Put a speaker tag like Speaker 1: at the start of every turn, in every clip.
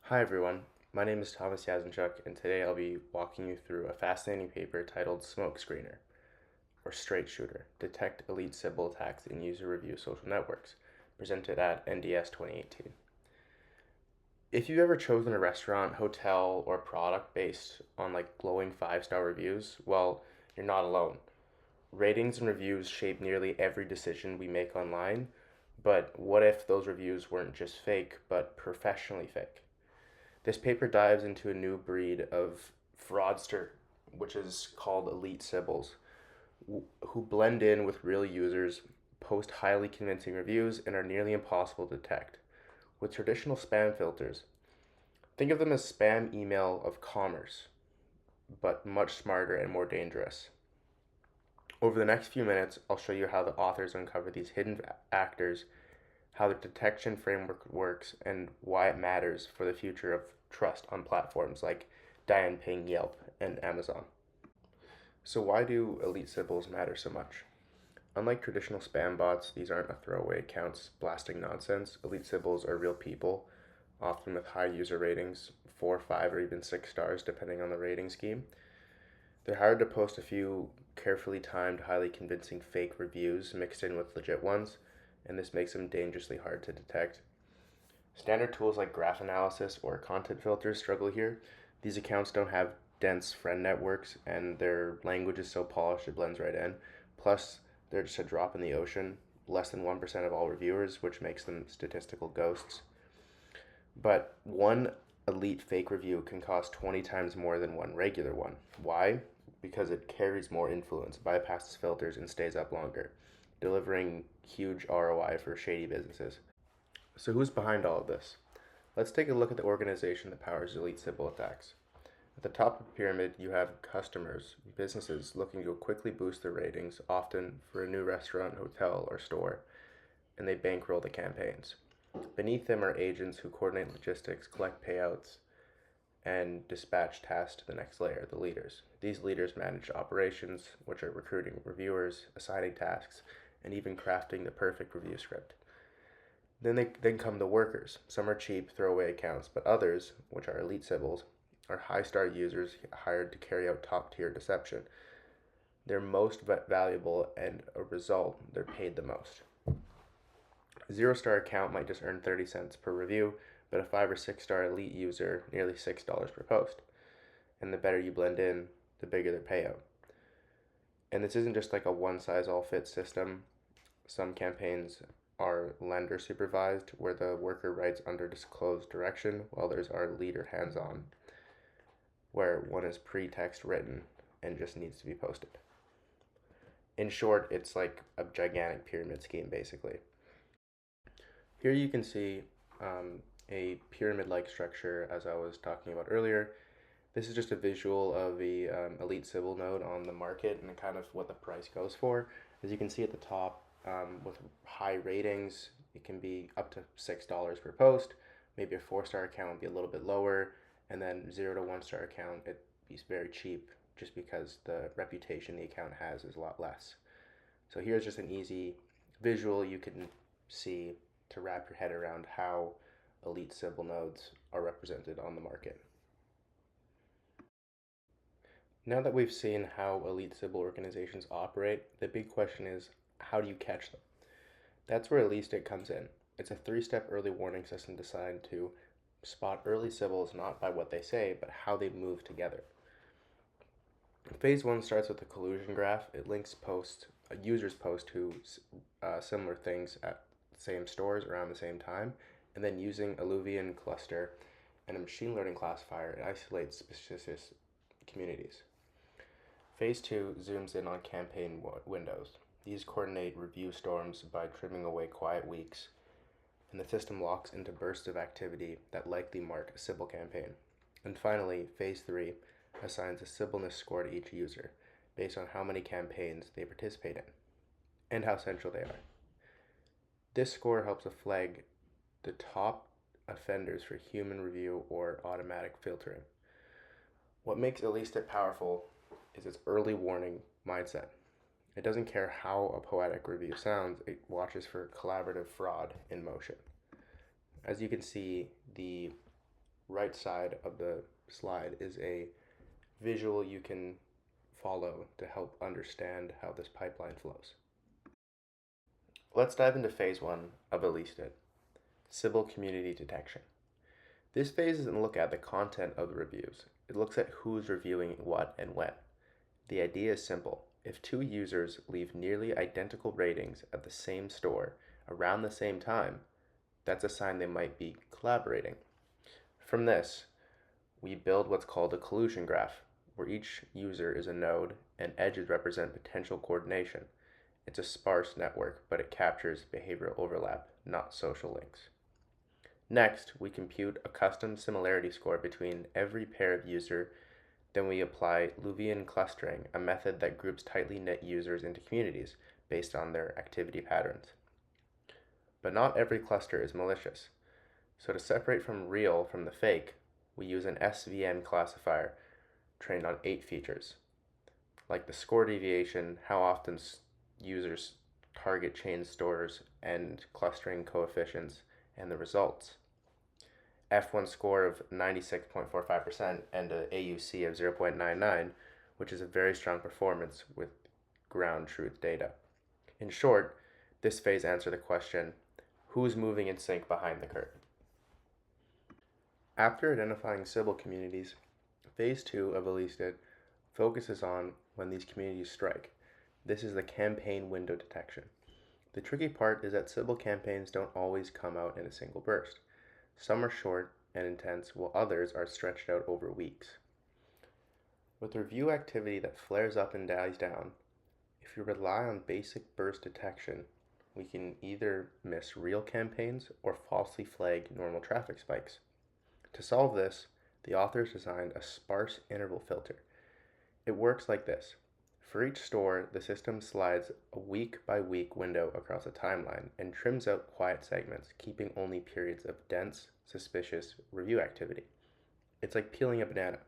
Speaker 1: Hi everyone, my name is Thomas Yazinchuk, and today I'll be walking you through a fascinating paper titled Smoke Screener, or Straight Shooter, Detect EliteSybil Attacks in User Review Social Networks, presented at NDS 2018. If you've ever chosen a restaurant, hotel, or product based on glowing 5-star reviews, well, you're not alone. Ratings and reviews shape nearly every decision we make online, but what if those reviews weren't just fake, but professionally fake? This paper dives into a new breed of fraudster, which is called EliteSybils, who blend in with real users, post highly convincing reviews, and are nearly impossible to detect. With traditional spam filters, think of them as spam email of commerce, but much smarter and more dangerous. Over the next few minutes, I'll show you how the authors uncover these hidden actors, how the detection framework works, and why it matters for the future of trust on platforms like Dianping, Yelp, and Amazon. So why do EliteSybils matter so much? Unlike traditional spam bots, these aren't a throwaway accounts blasting nonsense. EliteSybils are real people, often with high user ratings, 4, 5, or even 6 stars depending on the rating scheme. They're hired to post a few carefully timed, highly convincing fake reviews mixed in with legit ones, and this makes them dangerously hard to detect. Standard tools like graph analysis or content filters struggle here. These accounts don't have dense friend networks, and their language is so polished it blends right in. Plus, they're just a drop in the ocean, less than 1% of all reviewers, which makes them statistical ghosts. But one elite fake review can cost 20 times more than one regular one. Why? Because it carries more influence, bypasses filters, and stays up longer, delivering huge ROI for shady businesses. So, who's behind all of this? Let's take a look at the organization that powers EliteSybil attacks. At the top of the pyramid, you have customers, businesses looking to quickly boost their ratings, often for a new restaurant, hotel, or store, and they bankroll the campaigns. Beneath them are agents who coordinate logistics, collect payouts, and dispatch tasks to the next layer, the leaders. These leaders manage operations, which are recruiting reviewers, assigning tasks, and even crafting the perfect review script. Then come the workers. Some are cheap, throwaway accounts, but others, which are EliteSybils, are high-star users hired to carry out top-tier deception. They're most valuable, and a result, they're paid the most. A 0-star account might just earn 30 cents per review, but a 5 or 6-star elite user, nearly $6 per post. And the better you blend in, the bigger their payout. And this isn't just like a one-size-all-fits system. Some campaigns are lender supervised, where the worker writes under disclosed direction, while others are leader hands on, where one is pre-text written and just needs to be posted. In short, it's like a gigantic pyramid scheme, basically. Here you can see a pyramid-like structure, as I was talking about earlier. This is just a visual of the EliteSybil node on the market and kind of what the price goes for. As you can see at the top, with high ratings, it can be up to $6 per post. Maybe a 4-star account would be a little bit lower, and then 0 to 1-star account, it'd be very cheap just because the reputation the account has is a lot less. So here's just an easy visual you can see to wrap your head around how EliteSybil nodes are represented on the market. Now that we've seen how EliteSybil organizations operate, the big question is, how do you catch them? That's where EliteStick comes in. It's a 3-step early warning system designed to spot early Sybils not by what they say, but how they move together. Phase 1 starts with a collusion graph. It links users post to similar things at the same stores around the same time, and then using a Luvian cluster and a machine learning classifier, it isolates specific communities. Phase 2 zooms in on campaign windows. These coordinate review storms by trimming away quiet weeks, and the system locks into bursts of activity that likely mark a Sybil campaign. And finally, Phase 3 assigns a Sybilness score to each user, based on how many campaigns they participate in, and how central they are. This score helps to flag the top offenders for human review or automatic filtering. What makes EliteStick powerful is its early warning mindset. It doesn't care how a poetic review sounds, it watches for collaborative fraud in motion. As you can see, the right side of the slide is a visual you can follow to help understand how this pipeline flows. Let's dive into phase 1 of EliteSybil community detection. This phase doesn't look at the content of the reviews. It looks at who's reviewing what and when. The idea is simple. If two users leave nearly identical ratings at the same store around the same time, that's a sign they might be collaborating. From this, we build what's called a collusion graph, where each user is a node and edges represent potential coordination. It's a sparse network, but it captures behavioral overlap, not social links. Next, we compute a custom similarity score between every pair of user. Then we apply Leuvian clustering, a method that groups tightly knit users into communities based on their activity patterns. But not every cluster is malicious. So to separate from real from the fake, we use an SVN classifier trained on 8 features, like the score deviation, how often users target chain stores, and clustering coefficients, and the results. F1 score of 96.45% and a AUC of 0.99, which is a very strong performance with ground truth data. In short, this phase answers the question, who's moving in sync behind the curtain? After identifying Sybil communities, phase 2 of EliteSybil focuses on when these communities strike. This is the campaign window detection. The tricky part is that Sybil campaigns don't always come out in a single burst. Some are short and intense, while others are stretched out over weeks. With review activity that flares up and dies down, if you rely on basic burst detection, we can either miss real campaigns or falsely flag normal traffic spikes. To solve this, the authors designed a sparse interval filter. It works like this. For each store, the system slides a week-by-week window across a timeline and trims out quiet segments, keeping only periods of dense, suspicious review activity. It's like peeling a banana.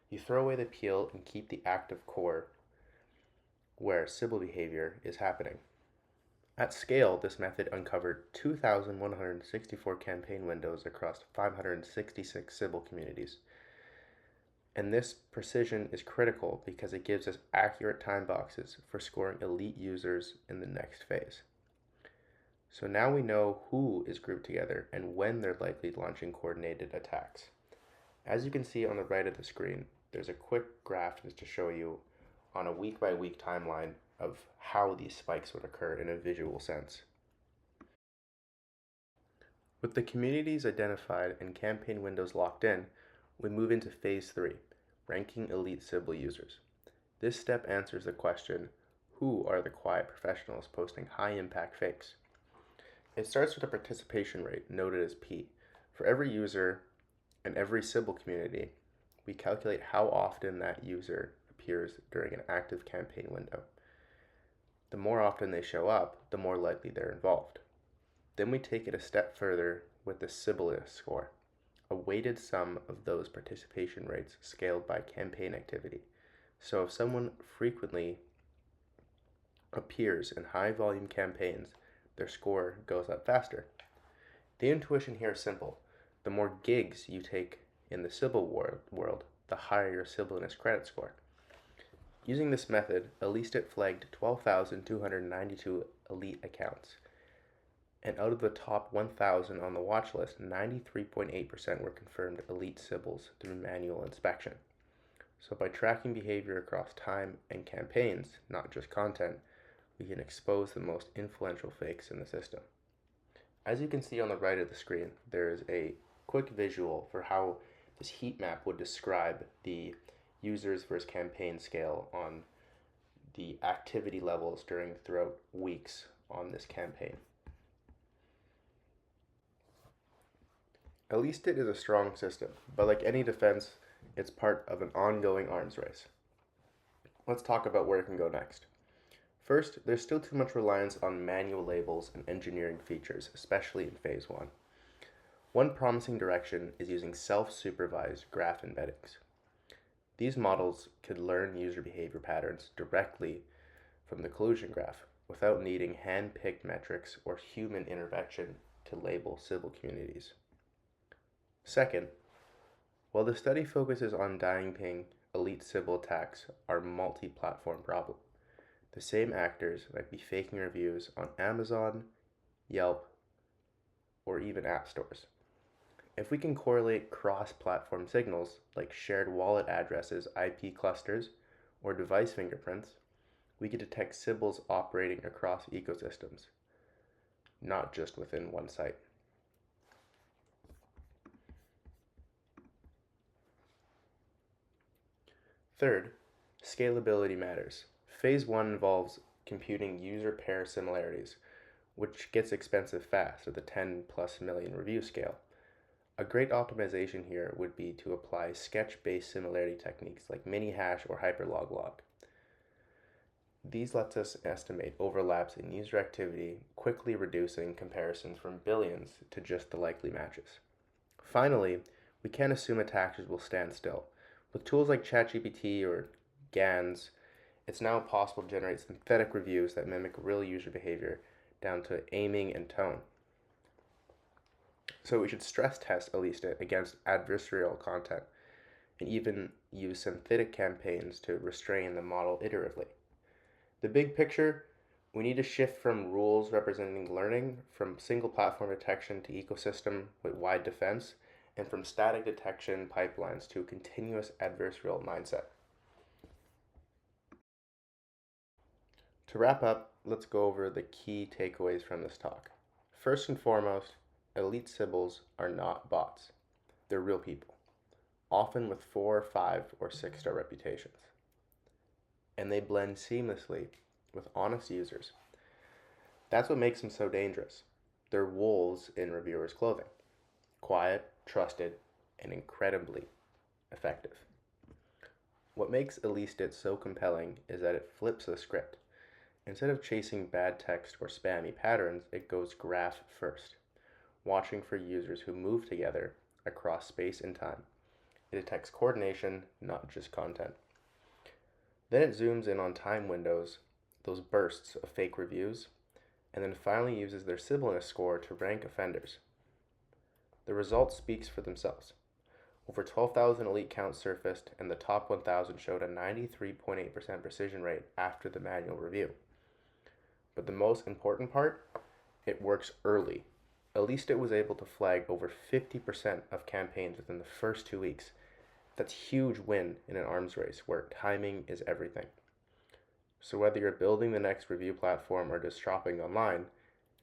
Speaker 1: You throw away the peel and keep the active core where Sybil behavior is happening. At scale, this method uncovered 2,164 campaign windows across 566 Sybil communities. And this precision is critical because it gives us accurate time boxes for scoring elite users in the next phase. So now we know who is grouped together and when they're likely launching coordinated attacks. As you can see on the right of the screen, there's a quick graph just to show you on a week-by-week timeline of how these spikes would occur in a visual sense. With the communities identified and campaign windows locked in, we move into phase 3, ranking EliteSybil users. This step answers the question, who are the quiet professionals posting high-impact fakes? It starts with a participation rate, noted as P. For every user and every Sybil community, we calculate how often that user appears during an active campaign window. The more often they show up, the more likely they're involved. Then we take it a step further with the Sybilis score, a weighted sum of those participation rates scaled by campaign activity. So if someone frequently appears in high volume campaigns, their score goes up faster. The intuition here is simple. The more gigs you take in the Sybil world, the higher your Sybiliness credit score. Using this method, EliteSybil flagged 12,292 elite accounts. And out of the top 1,000 on the watch list, 93.8% were confirmed EliteSybils through manual inspection. So by tracking behavior across time and campaigns, not just content, we can expose the most influential fakes in the system. As you can see on the right of the screen, there is a quick visual for how this heat map would describe the users versus campaign scale on the activity levels throughout weeks on this campaign. EliteSybil is a strong system, but like any defense, it's part of an ongoing arms race. Let's talk about where it can go next. First, there's still too much reliance on manual labels and engineering features, especially in phase 1. One promising direction is using self-supervised graph embeddings. These models could learn user behavior patterns directly from the collusion graph without needing hand-picked metrics or human intervention to label Sybil communities. Second, While the study focuses on damping EliteSybil attacks are a multi-platform problem. The same actors might be faking reviews on Amazon, Yelp, or even app stores. If we can correlate cross-platform signals like shared wallet addresses, IP clusters, or device fingerprints, we can detect Sybils operating across ecosystems, not just within one site. Third, scalability matters. Phase 1 involves computing user pair similarities, which gets expensive fast at the 10 plus million review scale. A great optimization here would be to apply sketch-based similarity techniques like mini-hash or hyperlog. These lets us estimate overlaps in user activity, quickly reducing comparisons from billions to just the likely matches. Finally, we can't assume attackers will stand still. With tools like ChatGPT or GANs, it's now possible to generate synthetic reviews that mimic real user behavior down to aiming and tone. So we should stress test at least against adversarial content and even use synthetic campaigns to restrain the model iteratively. The big picture, we need to shift from rules representing learning, from single platform detection to ecosystem with wide defense, and from static detection pipelines to a continuous adversarial mindset. To wrap up, let's go over the key takeaways from this talk. First and foremost, EliteSybils are not bots. They're real people, often with 4, 5, or 6-star reputations. And they blend seamlessly with honest users. That's what makes them so dangerous. They're wolves in reviewers' clothing. Quiet, trusted, and incredibly effective. What makes EliteSybil so compelling is that it flips the script. Instead of chasing bad text or spammy patterns, it goes graph first, watching for users who move together across space and time. It detects coordination, not just content. Then it zooms in on time windows, those bursts of fake reviews, and then finally uses their Sybillness score to rank offenders. The result speaks for themselves. Over 12,000 elite counts surfaced, and the top 1,000 showed a 93.8% precision rate after the manual review. But the most important part, it works early. EliteSybil was able to flag over 50% of campaigns within the first 2 weeks. That's a huge win in an arms race where timing is everything. So whether you're building the next review platform or just shopping online,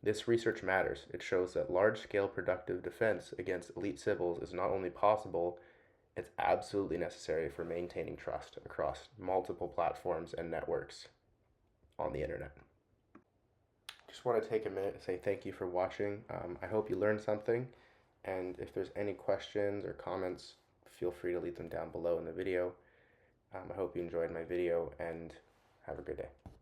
Speaker 1: this research matters. It shows that large-scale productive defense against EliteSybils is not only possible, it's absolutely necessary for maintaining trust across multiple platforms and networks on the internet. Just want to take a minute to say thank you for watching. I hope you learned something, and if there's any questions or comments, feel free to leave them down below in the video. I hope you enjoyed my video, and have a good day.